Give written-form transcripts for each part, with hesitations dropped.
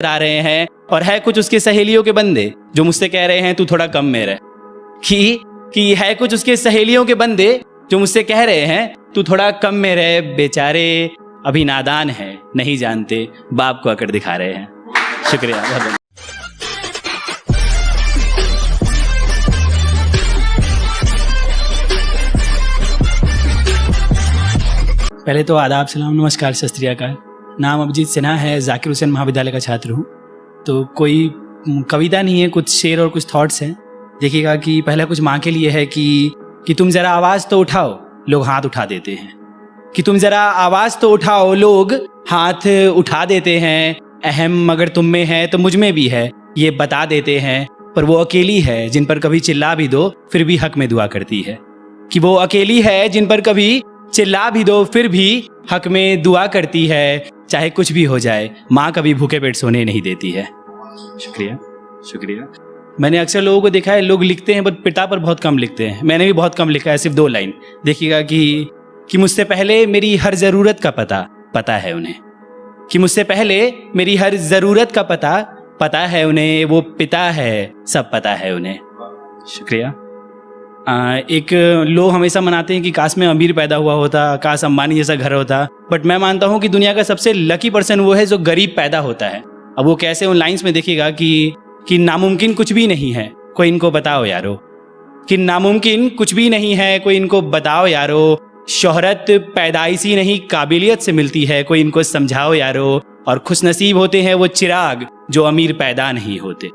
आ रहे हैं, और है कुछ उसके सहेलियों के बंदे जो मुझसे कह रहे हैं तू थोड़ा कम में रह। कि है कुछ उसके सहेलियों के बंदे जो मुझसे कह रहे हैं तू थोड़ा कम में रह, बेचारे अभी नादान है, नहीं जानते, बाप को अकड़ दिखा रहे हैं। शुक्रिया बहुत बहुत। पहले तो आदाब, सलाम, नमस्कार, सत श्री अकाल। नाम अभिजीत सिन्हा है, जाकिर हुसैन महाविद्यालय का छात्र हूँ। तो कोई कविता नहीं है, कुछ शेर और कुछ थॉट्स हैं। देखिएगा कि पहला कुछ माँ के लिए है कि तुम ज़रा आवाज़ तो उठाओ, लोग हाथ उठा देते हैं। कि तुम ज़रा आवाज़ तो उठाओ, लोग हाथ उठा देते हैं। अहम मगर तुम में है तो मुझ में भी है, ये बता देते हैं। पर वो अकेली है जिन पर कभी चिल्ला भी दो फिर भी हक में दुआ करती है। कि वो अकेली है जिन पर कभी चिल्ला भी दो फिर भी हक में दुआ करती है। चाहे कुछ भी हो जाए, माँ कभी भूखे पेट सोने नहीं देती है। शुक्रिया शुक्रिया। मैंने अक्सर लोगों को देखा है, लोग लिखते हैं बट पिता पर बहुत कम लिखते हैं। मैंने भी बहुत कम लिखा है, सिर्फ 2 लाइन। देखिएगा कि मुझसे पहले मेरी हर ज़रूरत का पता है उन्हें। कि मुझसे पहले मेरी हर ज़रूरत का पता है उन्हें। वो पिता है, सब पता है उन्हें। शुक्रिया। एक लोग हमेशा मनाते हैं कि काश मैं अमीर पैदा हुआ होता, काश अंबानी जैसा घर होता। बट मैं मानता हूँ कि दुनिया का सबसे लकी पर्सन वो है जो गरीब पैदा होता है। अब वो कैसे, उन लाइन्स में देखिएगा कि नामुमकिन कुछ भी नहीं है, कोई इनको बताओ यारो। कि नामुमकिन कुछ भी नहीं है, कोई इनको बताओ यारो। शोहरत पैदाइशी नहीं काबिलियत से मिलती है, कोई इनको समझाओ यारो। और खुशनसीब होते हैं वो चिराग जो अमीर पैदा नहीं होते।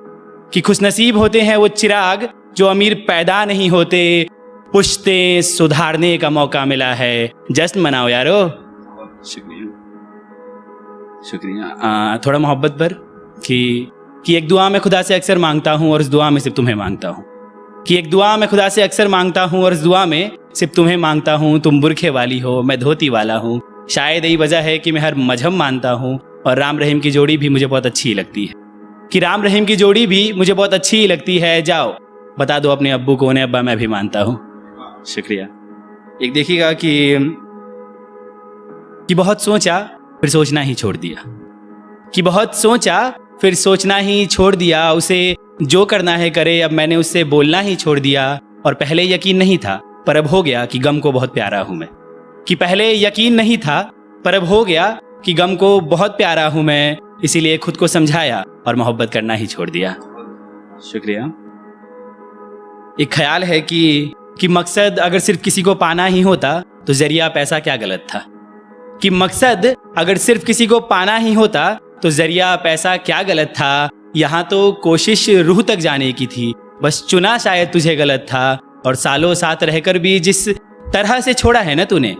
कि खुशनसीब होते हैं वो चिराग जो अमीर पैदा नहीं होते। पुश्ते सुधारने का मौका मिला है, जश्न मनाओ यारो। शुक्रिया शुक्रिया। थोड़ा मोहब्बत पर कि एक दुआ मैं खुदा से अक्सर मांगता हूँ और इस दुआ में सिर्फ तुम्हें मांगता हूँ। कि एक दुआ मैं खुदा से अक्सर मांगता हूँ और इस दुआ में सिर्फ तुम्हें मांगता हूँ। तुम बुरखे वाली हो, मैं धोती वाला हूँ। शायद यही वजह है कि मैं हर मजहब मानता हूँ। और राम रहीम की जोड़ी भी मुझे बहुत अच्छी लगती है। कि राम रहीम की जोड़ी भी मुझे बहुत अच्छी लगती है। जाओ बता दो अपने अब्बू को, उन्हें अब्बा मैं भी मानता हूँ। शुक्रिया। एक देखिएगा कि बहुत सोचा फिर सोचना ही छोड़ दिया। कि बहुत सोचा फिर सोचना ही छोड़ दिया। उसे जो करना है करे, अब मैंने उससे बोलना ही छोड़ दिया। और पहले यकीन नहीं था पर अब हो गया कि गम को बहुत प्यारा हूँ मैं। कि पहले यकीन नहीं था पर अब हो गया कि गम को बहुत प्यारा हूँ मैं। इसीलिए खुद को समझाया और मोहब्बत करना ही छोड़ दिया। शुक्रिया। एक ख्याल है कि मकसद अगर सिर्फ किसी को पाना ही होता तो जरिया पैसा क्या गलत था। कि मकसद अगर सिर्फ किसी को पाना ही होता तो जरिया पैसा क्या गलत था। यहाँ तो कोशिश रूह तक जाने की थी, बस चुना शायद तुझे गलत था। और सालों साथ रहकर भी जिस तरह से छोड़ा है ना तूने,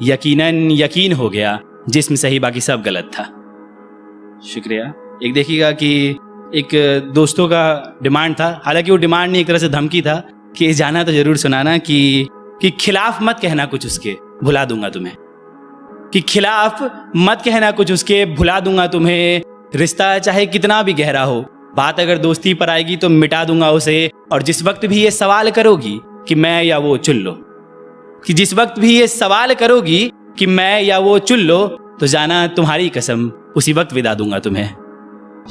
यकीनन यकीन हो गया जिस्म सही बाकी सब गलत था। शुक्रिया। एक देखिएगा कि एक दोस्तों का डिमांड था, हालांकि वो डिमांड नहीं, एक तरह से धमकी था कि जाना तो जरूर सुनाना कि खिलाफ मत कहना कुछ उसके, भुला दूंगा तुम्हें। कि खिलाफ मत कहना कुछ उसके, भुला दूंगा तुम्हें। रिश्ता चाहे कितना भी गहरा हो, बात अगर दोस्ती पर आएगी तो मिटा दूंगा उसे। और जिस वक्त भी ये सवाल करोगी कि मैं या वो चुन लो, कि जिस वक्त भी ये सवाल करोगी कि मैं या वो चुन लो, तो जाना तुम्हारी कसम उसी वक्त विदा दूंगा तुम्हें।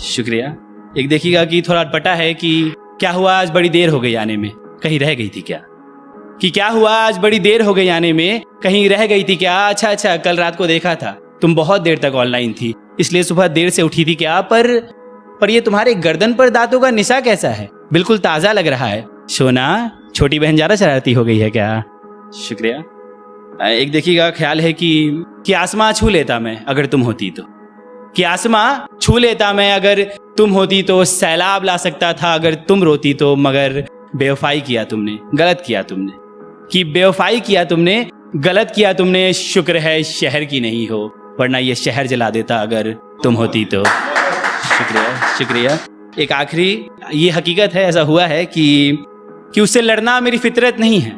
शुक्रिया। एक देखिएगा कि थोड़ा अटपटा है कि क्या हुआ आज बड़ी देर हो गई आने में, कहीं रह गई थी क्या। कि क्या हुआ आज बड़ी देर हो गई आने में, कहीं रह गई थी क्या। अच्छा, कल रात को देखा था तुम बहुत देर तक ऑनलाइन थी, इसलिए सुबह देर से उठी थी क्या। पर ये तुम्हारे गर्दन पर दांतों का निशा कैसा है, बिल्कुल ताज़ा लग रहा है। सोना, छोटी बहन ज़्यादा शरारती हो गई है क्या। शुक्रिया। एक देखिएगा ख्याल है कि आसमां छू लेता मैं अगर तुम होती तो। कि आसमां छू लेता मैं अगर तुम होती तो। सैलाब ला सकता था अगर तुम रोती तो। मगर बेवफाई किया तुमने, गलत किया तुमने। कि बेवफाई किया तुमने, गलत किया तुमने। शुक्र है शहर की नहीं हो, वरना ये शहर जला देता अगर तुम होती तो। शुक्रिया शुक्रिया। एक आखिरी, ये हकीकत है, ऐसा हुआ है कि उससे लड़ना मेरी फितरत नहीं है,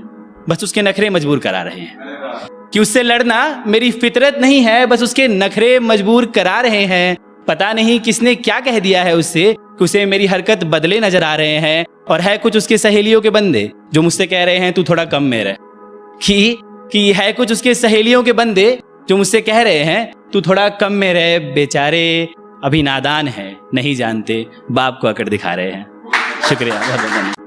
बस उसके नखरे मजबूर करा रहे हैं। कि उससे लड़ना मेरी फितरत नहीं है, बस उसके नखरे मजबूर करा रहे हैं। पता नहीं किसने क्या कह दिया है उससे कि उसे मेरी हरकत बदले नजर आ रहे हैं। और है कुछ उसके सहेलियों के बंदे जो मुझसे कह रहे हैं तू थोड़ा कम में रह। कि है कुछ उसके सहेलियों के बंदे जो मुझसे कह रहे हैं तू थोड़ा कम में रह, बेचारे अभी नादान है, नहीं जानते, बाप को अकड़ दिखा रहे हैं। शुक्रिया, बहुत बहुत धन्यवाद।